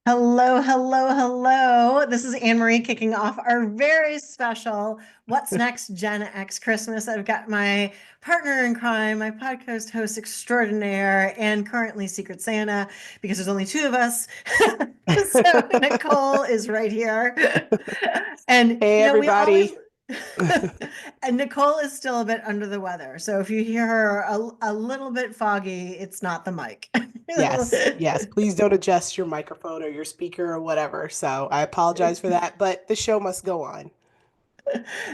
Hello, hello, hello. This is Anne Marie kicking off our very special What's Next Gen X Christmas. I've got my partner in crime, my podcast host extraordinaire, and currently Secret Santa because there's only two of us. So Nicole is right here. And, Hey, we always, everybody. and Nicole is still a bit under the weather. So if you hear her a little bit foggy, it's not the mic. Yes, yes. Please don't adjust your microphone or your speaker or whatever. So I apologize for that, but the show must go on.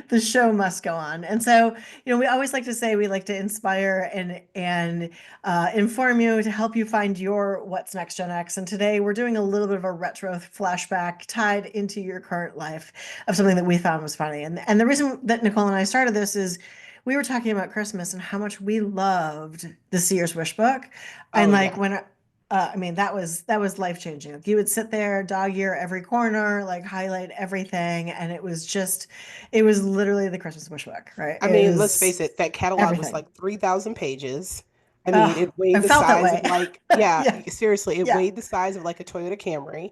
The show must go on. And so, we always like to say we like to inspire and inform you to help you find your what's next Gen X. And today we're doing a little bit of a retro flashback tied into your current life of something that we found was funny. And the reason that Nicole and I started this is we were talking about Christmas and how much we loved the Sears Wish Book. And Oh, like yeah. when I mean, that was life changing. Like you would sit there, dog ear every corner, like highlight everything, and it was literally the Christmas wish book, right? I It mean, let's was face it, that catalog was everything. like 3,000 pages. I mean, Oh, it I weighed the felt that size of way. like, yeah, Yeah, seriously, it yeah, weighed the size of like a Toyota Camry.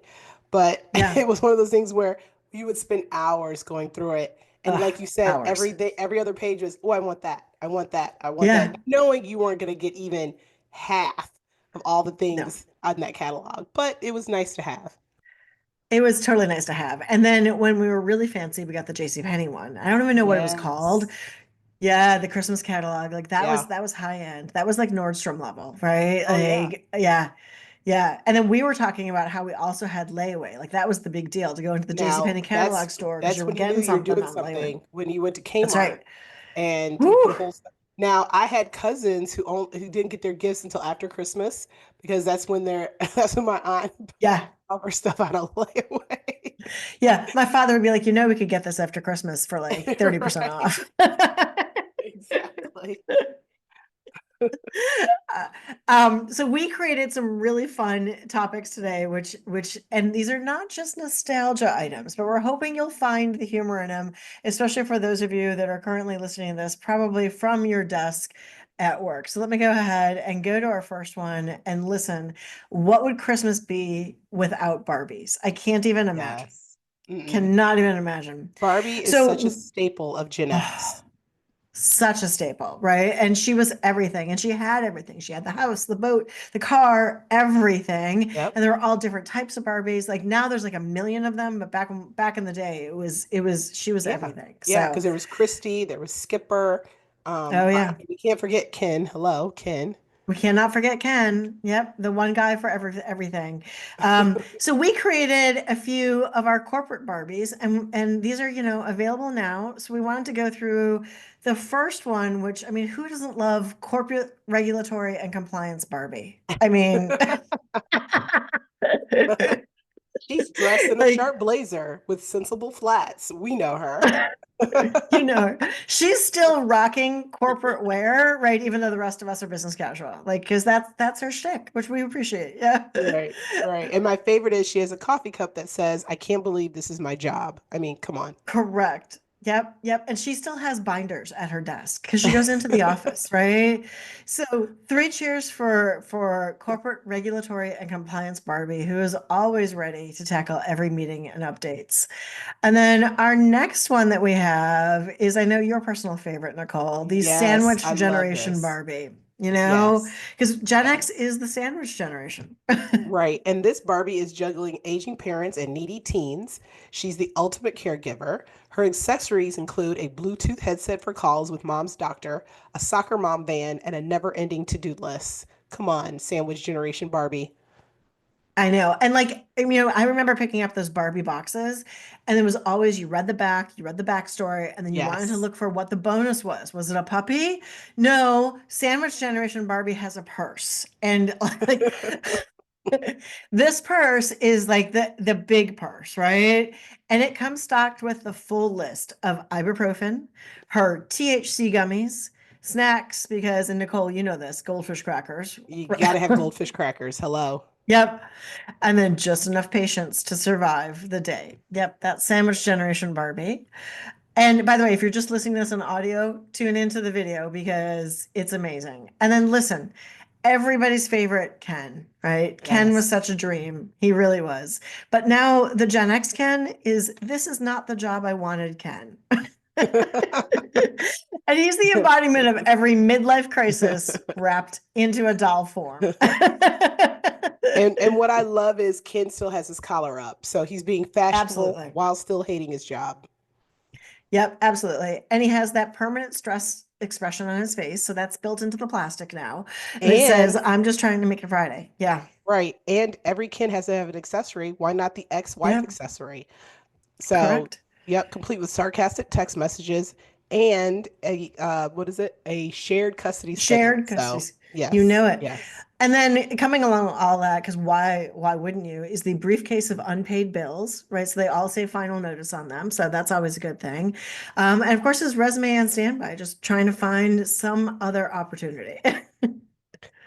But yeah. it was one of those things where you would spend hours going through it. And like you said, Hours. every day, every other page was, oh, I want that. I want that. I want that. Yeah. Knowing you weren't going to get even half of all the No, things on that catalog. But it was nice to have. it was totally nice to have. And then when we were really fancy, we got the JCPenney one. I don't even know what it was called. Yes. Yeah, the Christmas catalog. Like Yeah. that was high end. That was like Nordstrom level, right? Oh, yeah. Like, yeah. Yeah. And then we were talking about how we also had layaway. Like that was the big deal to go into the Now JCPenney catalog store because you that's were when you knew getting you were something doing on layaway. something when you went to That's Kmart right. and you put a Woo! whole stuff. Now I had cousins who didn't get their gifts until after Christmas because that's when that's when my aunt Yeah. all her stuff out of layaway. Yeah. My father would be like, we could get this after Christmas for like 30% Right. off. Exactly. Uh, so we created some really fun topics today, and these are not just nostalgia items, but we're hoping you'll find the humor in them, especially for those of you that are currently listening to this, probably from your desk at work. So let me go ahead and go to our first one and listen. What would Christmas be without Barbies? I can't even imagine. Yes. Mm-mm. Cannot even imagine. Barbie is such a So staple of Gen X. such a staple, right? And she was everything, and she had everything. She had the house, the boat, the car, everything. Yep. And there were all different types of Barbies. Like now there's like a million of them, but back in the day, it was she was Yeah. everything. Yeah, So, because there was Christy, there was Skipper. oh yeah. We can't forget Ken. Hello, Ken. We cannot forget Ken. Yep, the one guy for everything. So we created a few of our corporate Barbies, and these are, available now. So we wanted to go through the first one, which I mean, who doesn't love corporate regulatory and compliance Barbie? I mean, She's dressed in a like sharp blazer with sensible flats. We know her. she's still rocking corporate wear, right? Even though the rest of us are business casual, like because that's her shtick, which we appreciate. Yeah. Right, right. And my favorite is she has a coffee cup that says, I can't believe this is my job. I mean, come on. Correct. Yep, yep. And she still has binders at her desk because she goes into the office, right? So three cheers for corporate regulatory and compliance Barbie, who is always ready to tackle every meeting and updates. And then our next one that we have is I know your personal favorite, Nicole, the Yes, sandwich I love generation this. Barbie, Yes, because Gen X yes. is the sandwich generation. Right. And this Barbie is juggling aging parents and needy teens. She's the ultimate caregiver. Her accessories include a Bluetooth headset for calls with mom's doctor, a soccer mom van, and a never ending to do list. Come on, sandwich generation Barbie. I know. And like, I remember picking up those Barbie boxes, and it was always you read the back, you read the backstory, and then you wanted to Yes. look for what the bonus was. Was it a puppy? No, Sandwich Generation Barbie has a purse. And like this purse is like the big purse, right? And it comes stocked with the full list of ibuprofen, her THC gummies, snacks, because, and Nicole, you know this, goldfish crackers. You got to have goldfish crackers. Hello. Yep. And then just enough patience to survive the day. Yep, that sandwich generation Barbie. And by the way, if you're just listening to this on audio, tune into the video because it's amazing. And then listen, everybody's favorite Ken, right? Ken was Yes. such a dream. He really was. But now the Gen X Ken is this is not the job I wanted, Ken. And he's the embodiment of every midlife crisis wrapped into a doll form. And what I love is Ken still has his collar up, so he's being fashionable Absolutely. while still hating his job. Yep, absolutely. And he has that permanent stress expression on his face. So that's built into the plastic now. And it says, And I'm just trying to make it Friday. Yeah. right, and every Ken has to have an accessory. Why not the ex-wife Yep. accessory? So, Correct. yep, complete with sarcastic text messages and a what is it? A shared custody schedule. Shared So, custody. You yes, know it. yes. And then coming along with all that, because why wouldn't you, is the briefcase of unpaid bills, right? So they all say final notice on them. So that's always a good thing. And of course, his resume on standby, just trying to find some other opportunity.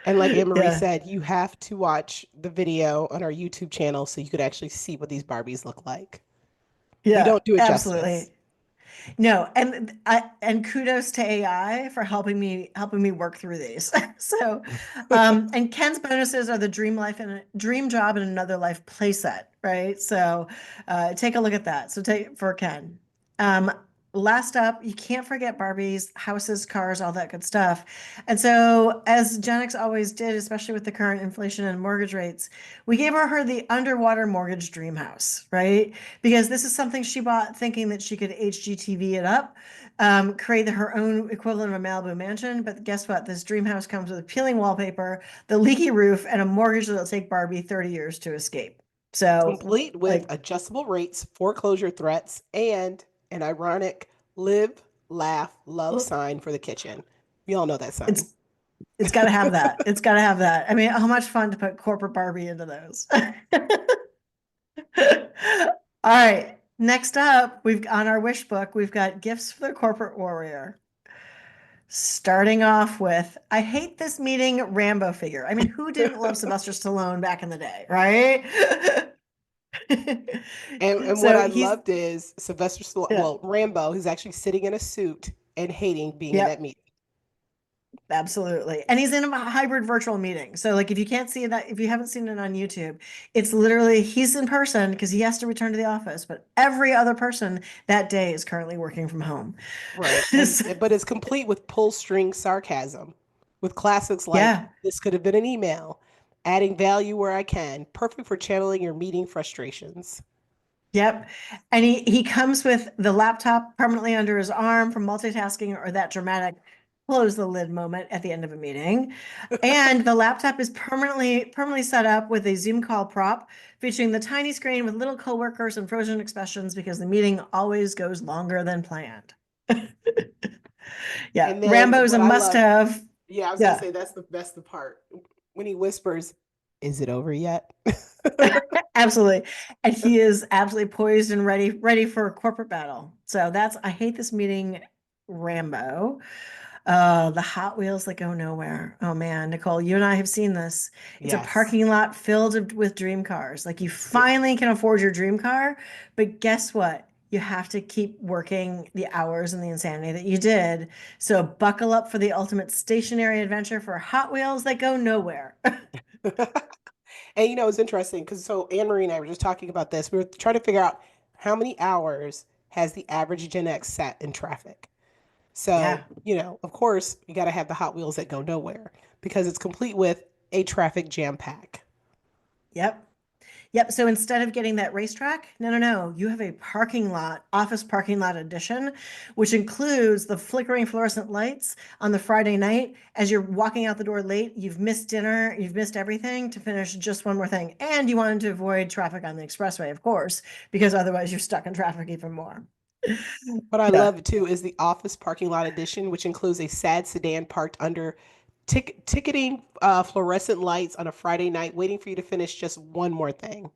And like Anne Marie Yeah. said, you have to watch the video on our YouTube channel so you could actually see what these Barbies look like. We Yeah, don't do it justice. absolutely. No, and kudos to AI for helping me work through these. So, and Ken's bonuses are the dream life and dream job and another life playset, right? So, take a look at that. So take for Ken. Um, Last up, you can't forget Barbies, houses, cars, all that good stuff. And so, as Gen X always did, especially with the current inflation and mortgage rates, we gave her the underwater mortgage dream house, right? Because this is something she bought thinking that she could HGTV it up, create her own equivalent of a Malibu mansion. But guess what? This dream house comes with peeling wallpaper, the leaky roof, and a mortgage that'll take Barbie 30 years to escape. So, Complete with like, adjustable rates, foreclosure threats, and an ironic live, laugh, love sign for the kitchen. We all know that sign. it's it's got to have that. It's got to have that. I mean, how much fun to put corporate Barbie into those. All right. Next up, we've on our wish book, we've got gifts for the corporate warrior. Starting off with, I hate this meeting Rambo figure. I mean, who didn't love Sylvester Stallone back in the day, right? And what So I he's, loved is Sylvester Stallone, yeah, well, Rambo, who's actually sitting in a suit and hating being in that yep, meeting. absolutely. And he's in a hybrid virtual meeting. So, like, if you can't see that, if you haven't seen it on YouTube, it's literally he's in person because he has to return to the office, but every other person that day is currently working from home. Right. And but it's complete with pull string sarcasm, with classics like Yeah. this could have been an email, adding value where I can, perfect for channeling your meeting frustrations. Yep. And he comes with the laptop permanently under his arm from multitasking or that dramatic close the lid moment at the end of a meeting. And the laptop is permanently set up with a Zoom call prop featuring the tiny screen with little coworkers and frozen expressions because the meeting always goes longer than planned. Yeah. And then Rambo's a what I love, must-have. yeah, I was gonna Yeah. say that's the part when he whispers, "Is it over yet?" Absolutely. And he is absolutely poised and ready for a corporate battle. So that's I hate this meeting, Rambo. The Hot Wheels that go nowhere. Oh man, Nicole, you and I have seen this. It's a Yes. parking lot filled with dream cars. Like you Yeah. finally can afford your dream car, but guess what? You have to keep working the hours and the insanity that you did. So buckle up for the ultimate stationary adventure for Hot Wheels that go nowhere. And it's interesting because so Anne Marie and I were just talking about this. We were trying to figure out how many hours has the average Gen X sat in traffic. So, Yeah. of course, you got to have the Hot Wheels that go nowhere because it's complete with a traffic jam pack. Yep. Yep. So instead of getting that racetrack, no, no, no. You have a parking lot, office parking lot edition, which includes the flickering fluorescent lights on the Friday night. As you're walking out the door late, you've missed dinner, you've missed everything to finish just one more thing. And you wanted to avoid traffic on the expressway, of course, because otherwise you're stuck in traffic even more. What I Yeah. love too is the office parking lot edition, which includes a sad sedan parked under ticketing fluorescent lights on a Friday night, waiting for you to finish just one more thing.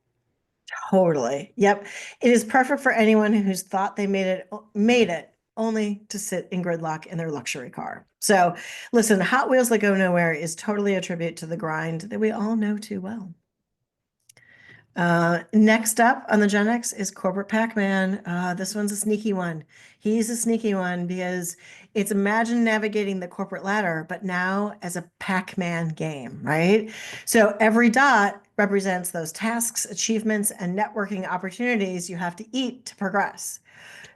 Totally. Yep. It is perfect for anyone who's thought they made it only to sit in gridlock in their luxury car. So, listen, Hot Wheels that go nowhere is totally a tribute to the grind that we all know too well. Next up on the Gen X is Corporate Pac-Man. This one's a sneaky one. He's a sneaky one because it's imagine navigating the corporate ladder, but now as a Pac-Man game, right? So every dot represents those tasks, achievements, and networking opportunities you have to eat to progress.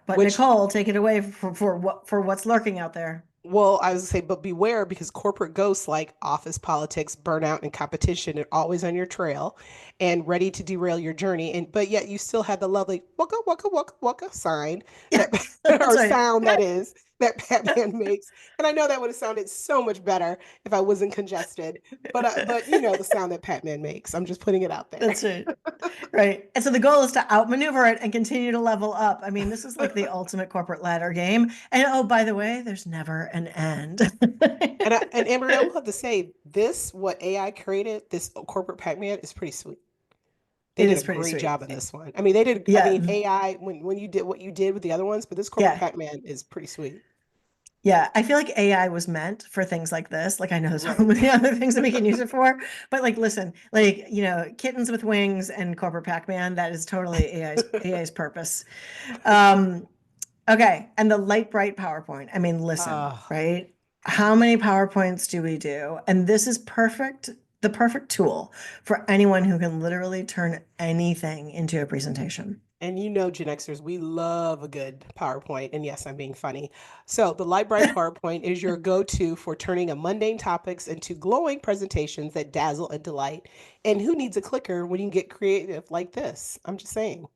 But Which, Nicole, take it away for what's lurking out there. well, I was gonna say, but beware because corporate ghosts like office politics, burnout, and competition are always on your trail and ready to derail your journey. And but yet you still have the lovely waka waka waka waka sign Yeah, that that's or right. sound that is that Batman makes. And I know that would have sounded so much better if I wasn't congested. But you know the sound that Batman makes. I'm just putting it out there. That's right. Right. And so the goal is to outmaneuver it and continue to level up. I mean, this is like the ultimate corporate ladder game. And oh, by the way, there's never an end. And Emery, I will have to say this: what AI created, this corporate Pac-Man, is pretty sweet. They It did a is pretty great job sweet. in this one. I mean, they did. I Yeah. mean, AI when you did what you did with the other ones, but this corporate Yeah. Pac-Man is pretty sweet. Yeah. I feel like AI was meant for things like this. Like I know there's so Right. many other things that we can use it for, but like listen, like, kittens with wings and corporate Pac-Man, that is totally AI's purpose. Um, Okay, and the light bright PowerPoint. I mean, listen, uh, right? How many PowerPoints do we do? And this is perfect, the perfect tool for anyone who can literally turn anything into a presentation. and you know, Gen Xers, we love a good PowerPoint. And yes, I'm being funny. So the Light Bright PowerPoint is your go-to for turning a mundane topics into glowing presentations that dazzle and delight. And who needs a clicker when you can get creative like this? I'm just saying.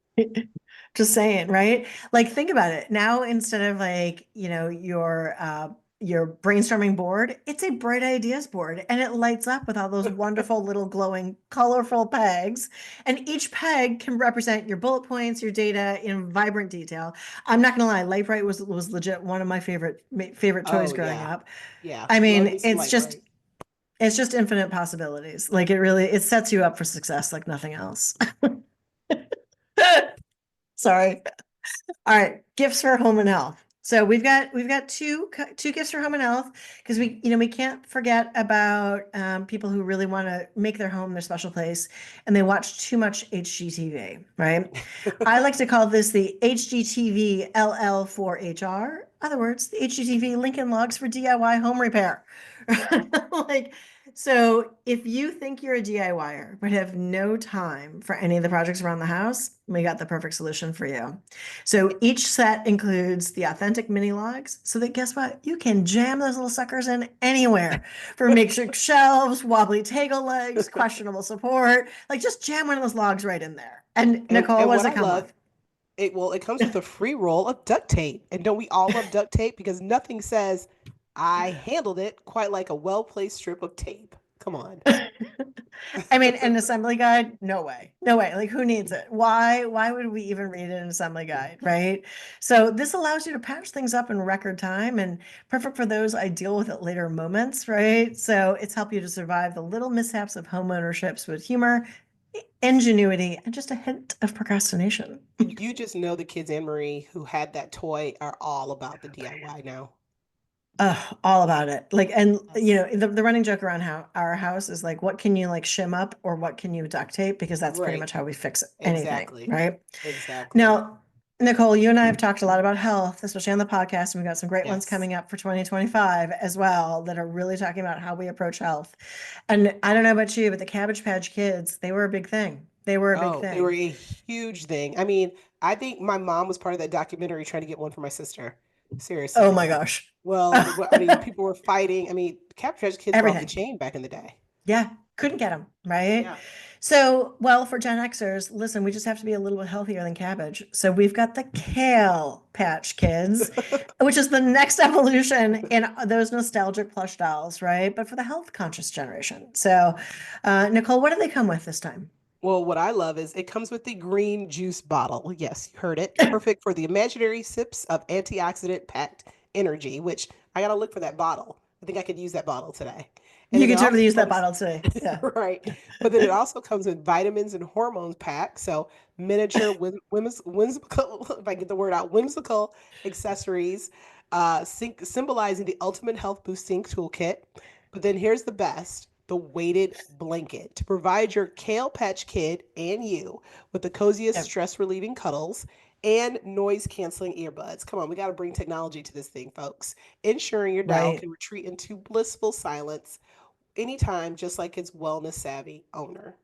Just saying, right? Like think about it. Now instead of like, your brainstorming board, it's a bright ideas board and it lights up with all those wonderful little glowing colorful pegs. And each peg can represent your bullet points, your data in vibrant detail. I'm not gonna lie, Light Bright was legit one of my favorite toys Oh growing yeah. up. Yeah. I Love mean, me some Light Bright. it's just infinite possibilities. Like it sets you up for success like nothing else. Sorry. All right, gifts for home and health. So we've got two gifts for home and health because we can't forget about people who really want to make their home their special place and they watch too much HGTV, right? I like to call this the HGTV LL4HR. Other words, the HGTV Lincoln Logs for DIY home repair. Like, so if you think you're a DIYer but have no time for any of the projects around the house, we got the perfect solution for you. So each set includes the authentic mini logs so that guess what? You can jam those little suckers in anywhere for makeshift shelves, wobbly table legs, questionable support. Like just jam one of those logs right in there. And Nicole, And what does what it I come love, with? it comes with a free roll of duct tape. And don't we all love duct tape? Because nothing says I handled it quite like a well-placed strip of tape. Come on. I mean, an assembly guide? No way. No way. Like who needs it? Why would we even read an assembly guide, right? So this allows you to patch things up in record time and perfect for those I deal with at later moments, right? So it's helped you to survive the little mishaps of home ownerships with humor, ingenuity, and just a hint of procrastination. You just know the kids, Anne Marie, who had that toy are all about the DIY now. All about it. Like, and Yes. the running joke around how our house is like, what can you like shim up or what can you duct tape? Because that's pretty Right. much how we fix anything, Exactly. right? Exactly. Now, Nicole, you and I have talked a lot about health, especially on the podcast, and we've got some great ones Yes. coming up for 2025 as well that are really talking about how we approach health. And I don't know about you, but the Cabbage Patch Kids, they were a big thing. They were a big Oh, they were thing. a huge thing. I mean, I think my mom was part of that documentary trying to get one for my sister. Oh Seriously. my gosh. Well, I mean, people were fighting. I mean, Capture Kids were off the Everything. chain back in the day. Yeah, couldn't get them, right? Yeah. So, well, for Gen Xers, listen, we just have to be a little bit healthier than cabbage. So we've got the Kale Patch Kids, which is the next evolution in those nostalgic plush dolls, right? But for the health conscious generation. So, Nicole, what do they come with this time? Well, what I love is it comes with the green juice bottle. Yes, you heard it. Perfect for the imaginary sips of antioxidant packed energy, which I got to look for that bottle. I think I could use that bottle today. And You then can it totally also use that comes, bottle today. Yeah. right. But then it also comes with vitamins and hormones pack. So miniature whimsical, if I get the word out, whimsical accessories, symbolizing the ultimate health boosting toolkit. But then here's the best. the weighted blanket to provide your Kale Patch Kid and you with the coziest Yep. stress relieving cuddles and noise canceling earbuds. Come on, we got to bring technology to this thing, folks. Ensuring your doll Right. can retreat into blissful silence anytime, just like its wellness savvy owner.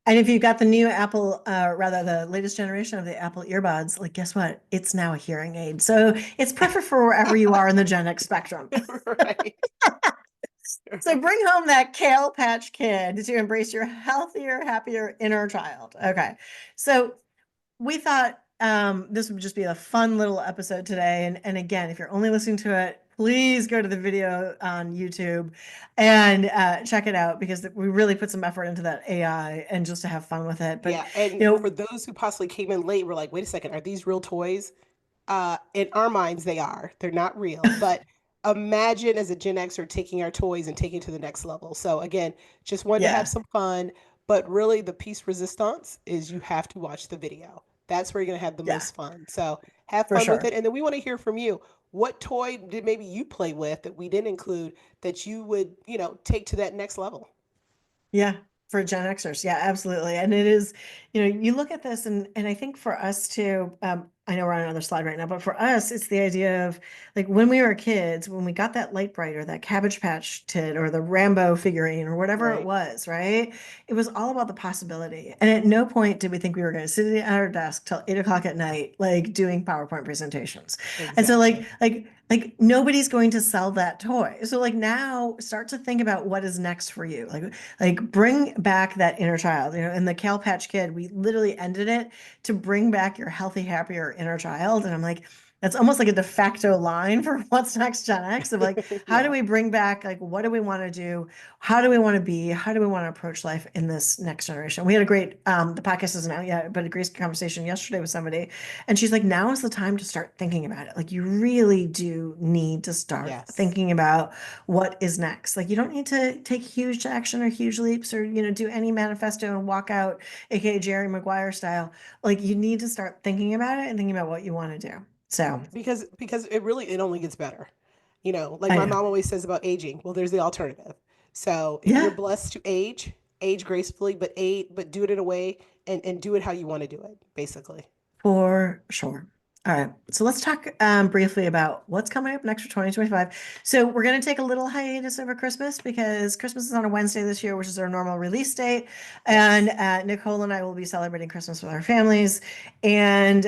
And if you've got the new Apple, rather the latest generation of the Apple earbuds, like guess what? It's now a hearing aid. So it's perfect for wherever you are in the Gen X spectrum. Right. So Right. bring home that Kale Patch Kid to embrace your healthier, happier inner child. Okay. So we thought this would just be a fun little episode today. And again, if you're only listening to it, please go to the video on YouTube and check it out because we really put some effort into that AI and just to have fun with it. But, Yeah, and you for know, those who possibly came in late, we're like, wait a second, are these real toys? In our minds, they are. They're not real. But imagine as a Gen Xer taking our toys and taking it to the next level. So again, just wanted to have yeah, some fun. But really, the piece resistance is you have to watch the video. That's where you're going to have the yeah, most fun. So have for fun with sure. it. And then we want to hear from you. What toy did maybe you play with that we didn't include that you would, take to that next level? Yeah, for Gen Xers. Yeah, absolutely. And it is, you look at this and I think for us too, I know we're on another slide right now, but for us, it's the idea of like when we were kids, when we got that light bright or that Cabbage Patch Kid or the Rambo figurine or whatever it Right. was, right? It was all about the possibility. And at no point did we think we were going to sit at our desk till 8 o'clock at night, like doing PowerPoint presentations. And so Exactly. like nobody's going to sell that toy. So like now start to think about what is next for you. Like bring back that inner child, and the Kale Patch Kid, we literally ended it to bring back your healthy, happier inner child. And I'm like, that's almost like a de facto line for what's next Gen X of like, how do Yeah. we bring back, like, what do we want to do? How do we want to be? How do we want to approach life in this next generation? We had a great, the podcast isn't out yet, but a great conversation yesterday with somebody. And she's like, now is the time to start thinking about it. Like, you really do need to start Yes. thinking about what is next. Like, you don't need to take huge action or huge leaps or, do any manifesto and walk out, aka Jerry Maguire style. Like, you need to start thinking about it and thinking about what you want to do. So Because it only gets better. Like I my know. mom always says about aging. Well, there's the alternative. So if you're Yeah. blessed to age gracefully, but do it in a way and do it how you want to do it, basically. For sure. All right. So let's talk briefly about what's coming up next for 2025. So we're going to take a little hiatus over Christmas because Christmas is on a Wednesday this year, which is our normal release date. And Yes. Nicole and I will be celebrating Christmas with our families. And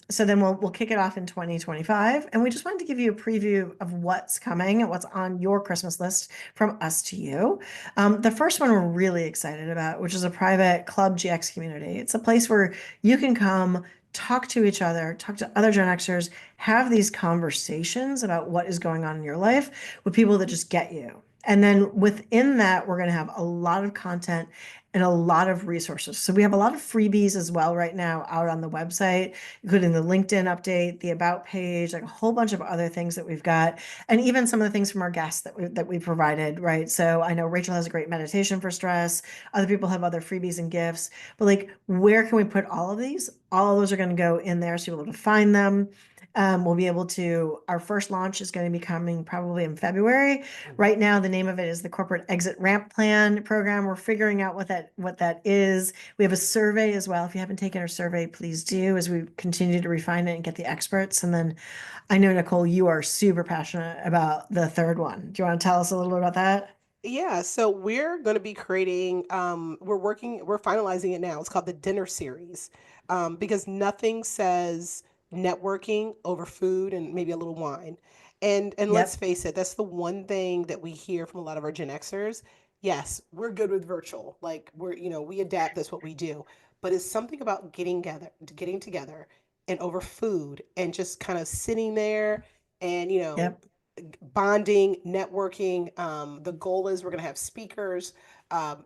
so then we'll kick it off in 2025. And we just wanted to give you a preview of what's coming and what's on your Christmas list from us to you. The first one we're really excited about, which is a private Club GX community. It's a place where you can come talk to each other, talk to other Gen Xers, have these conversations about what is going on in your life with people that just get you. And then within that, we're going to have a lot of content and a lot of resources. So we have a lot of freebies as well right now out on the website, including the LinkedIn update, the about page, like a whole bunch of other things that we've got, and even some of the things from our guests that we provided, right? So I know Rachel has a great meditation for stress. Other people have other freebies and gifts. But like, where can we put all of these? All of those are going to go in there, so you'll be able to find them. We'll be able to, our first launch is going to be coming probably in February. Mhm. Right now, the name of it is the Corporate Exit Ramp Plan program. We're figuring out what that is. We have a survey as well. If you haven't taken our survey, please do as we continue to refine it and get the experts. And then I know, Nicole, you are super passionate about the third one. Do you want to tell us a little bit about that? Yeah, so we're going to be creating, we're finalizing it now. It's called the dinner series, because nothing says networking over food and maybe a little wine. And let's Yep. face it, that's the one thing that we hear from a lot of our Gen Xers. Yes, we're good with virtual. Like we adapt, that's what we do. But it's something about getting together and over food and just kind of sitting there and Yep. bonding, networking. The goal is we're going to have speakers.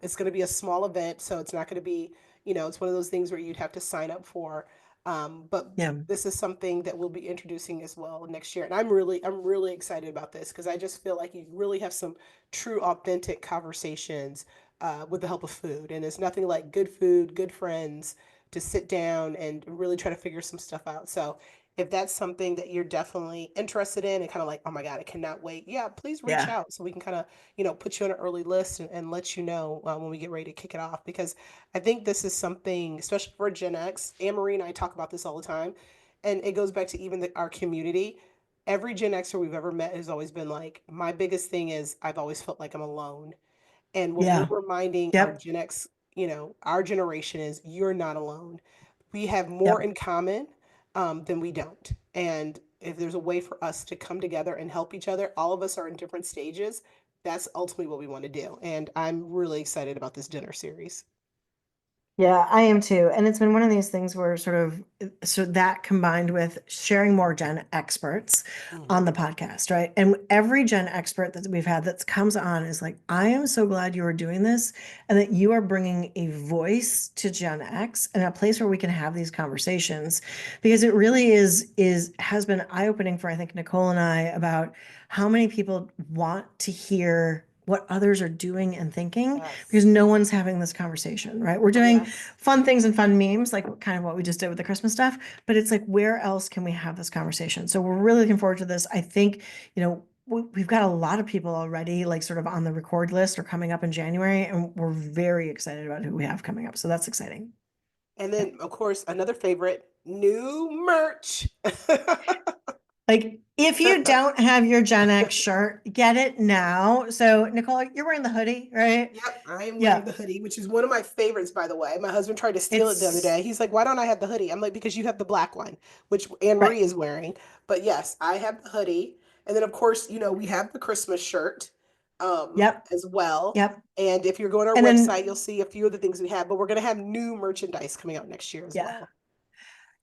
It's going to be a small event, so it's not going to be, it's one of those things where you'd have to sign up for. But Yeah. this is something that we'll be introducing as well next year, and I'm really excited about this because I just feel like you really have some true, authentic conversations with the help of food, and there's nothing like good food, good friends to sit down and really try to figure some stuff out. So if that's something that you're definitely interested in and kind of like, oh my God, I cannot wait. Yeah, please reach Yeah. out so we can kind of, put you on an early list and let you know when we get ready to kick it off. Because I think this is something, especially for Gen X, Anne Marie and I talk about this all the time. And it goes back to even our community. Every Gen Xer we've ever met has always been like, my biggest thing is I've always felt like I'm alone. And what we're Yeah. reminding our Yep. Gen X, our generation is you're not alone. We have more Yep. in common than we don't. And if there's a way for us to come together and help each other, all of us are in different stages. That's ultimately what we want to do. And I'm really excited about this dinner series. Yeah, I am too. And it's been one of these things where sort of so that combined with sharing more Gen experts on Hmm. the podcast, right? And every Gen expert that we've had that comes on is like, I am so glad you are doing this and that you are bringing a voice to Gen X and a place where we can have these conversations because it really has been eye-opening for I think Nicole and I about how many people want to hear what others are doing and thinking because Yes. no one's having this conversation, right? We're doing Yes. fun things and fun memes, like kind of what we just did with the Christmas stuff, but it's like, where else can we have this conversation? So we're really looking forward to this. I think, we've got a lot of people already, like sort of on the record list or coming up in January, and we're very excited about who we have coming up. So that's exciting. And Yeah. then, of course, another favorite, new merch. Like, if you don't have your Gen X shirt, get it now. So, Nicole, you're wearing the hoodie, right? Yep, I am wearing Yeah. the hoodie, which is one of my favorites, by the way. My husband tried to steal it the other It's day. He's like, "Why don't I have the hoodie?" I'm like, "Because you have the black one, which Anne right. Marie is wearing." But yes, I have the hoodie, and then of course, we have the Christmas shirt, Yep. as well. Yep. And if you're going to our And website, then, you'll see a few of the things we have. But we're going to have new merchandise coming out next year as yeah. well.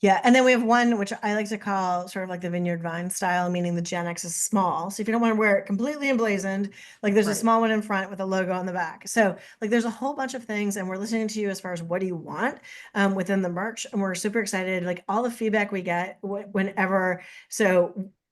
Yeah, and then we have one which I like to call sort of like the Vineyard Vine style, meaning the Gen X is small. So if you don't want to wear it completely emblazoned, like there's a Right. small one in front with a logo on the back. So like there's a whole bunch of things, and we're listening to you as far as what do you want within the merch, and we're super excited. Like all the feedback we get whenever,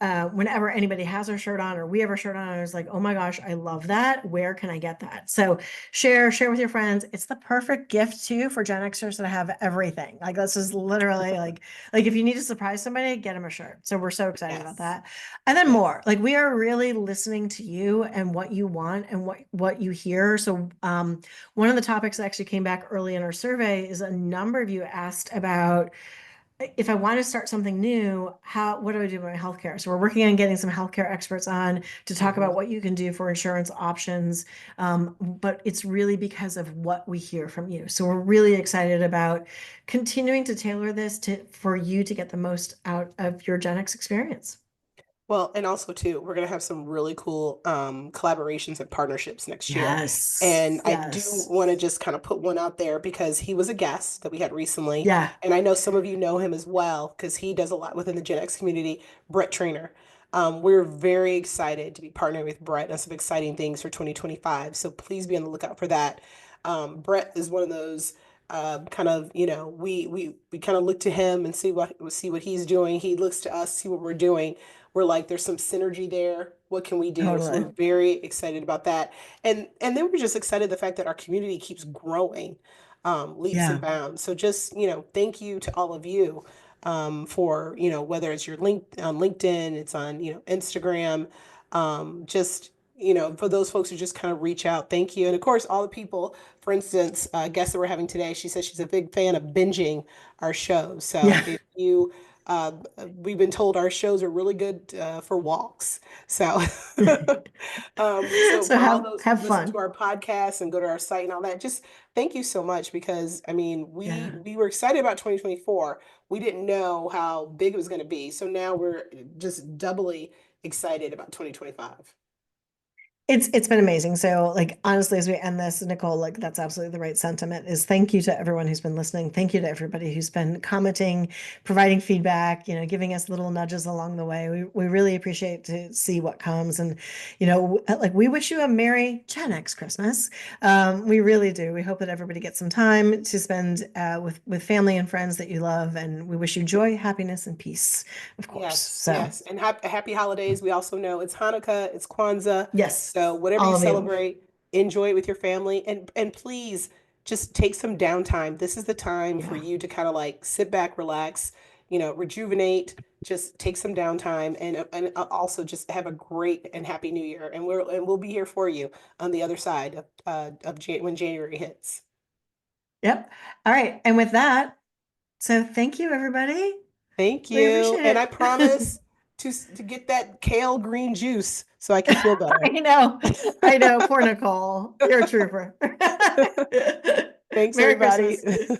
whenever anybody has our shirt on or we have our shirt on, it's like, oh my gosh, I love that. Where can I get that? So share with your friends. It's the perfect gift too for Gen Xers that have everything. Like this is literally like if you need to surprise somebody, get them a shirt. So we're so excited about Yes. that. And then Yes. more. Like we are really listening to you and what you want and what you hear. So one of the topics that actually came back early in our survey is a number of you asked about if I want to start something new, what do I do with my healthcare? So we're working on getting some healthcare experts on to talk about Hmm. what you can do for insurance options. But it's really because of what we hear from you. So we're really excited about continuing to tailor this for you to get the most out of your Gen X experience. Well, and also too, we're gonna have some really cool collaborations and partnerships next year. Yes. And I do Yes. want to just kind of put one out there because he was a guest that we had recently, Yeah. and I know some of you know him as well because he does a lot within the Gen X community. Brett Trainer. We're very excited to be partnering with Brett on some exciting things for 2025. So please be on the lookout for that. Brett is one of those kind of we kind of look to him and see what he's doing. He looks to us, see what we're doing. We're like, there's some synergy there. What can we do? So Totally. we're very excited about that. And then we're just excited the fact that our community keeps growing leaps and Yeah. bounds. So just, thank you to all of you for, whether it's your link on LinkedIn, it's on, Instagram, just, for those folks who just kind of reach out, thank you. And of course, all the people, for instance, guests that we're having today, she says she's a big fan of binging our shows. So Yeah. if you uh, we've been told our shows are really good for walks. So, so So for all have those who have listen to fun. our podcast and go to our site and all that, just thank you so much because I mean, we Yeah. we were excited about 2024. We didn't know how big it was going to be, so now we're just doubly excited about 2025. It's been amazing. So like honestly, as we end this, Nicole, like that's absolutely the right sentiment is thank you to everyone who's been listening. Thank you to everybody who's been commenting, providing feedback, giving us little nudges along the way. We really appreciate to see what comes. And, like we wish you a Merry Gen X Christmas. We really do. We hope that everybody gets some time to spend with family and friends that you love. And we wish you joy, happiness, and peace, of course. Yes, So yes. And happy holidays. We also know it's Hanukkah, it's Kwanzaa. yes, So whatever all you of you. celebrate, enjoy it with your family and please just take some downtime. This is the time for Yeah. you to kind of like sit back, relax, rejuvenate, just take some downtime, and also just have a great and happy new year. And we'll be here for you on the other side when January hits. Yep. All right. And with that, so thank you, everybody. Thank We you. And I appreciate it. promise to get that kale green juice so I can feel I better. know. I know. Poor Nicole. You're a trooper. Thanks, Merry everybody. Christmas.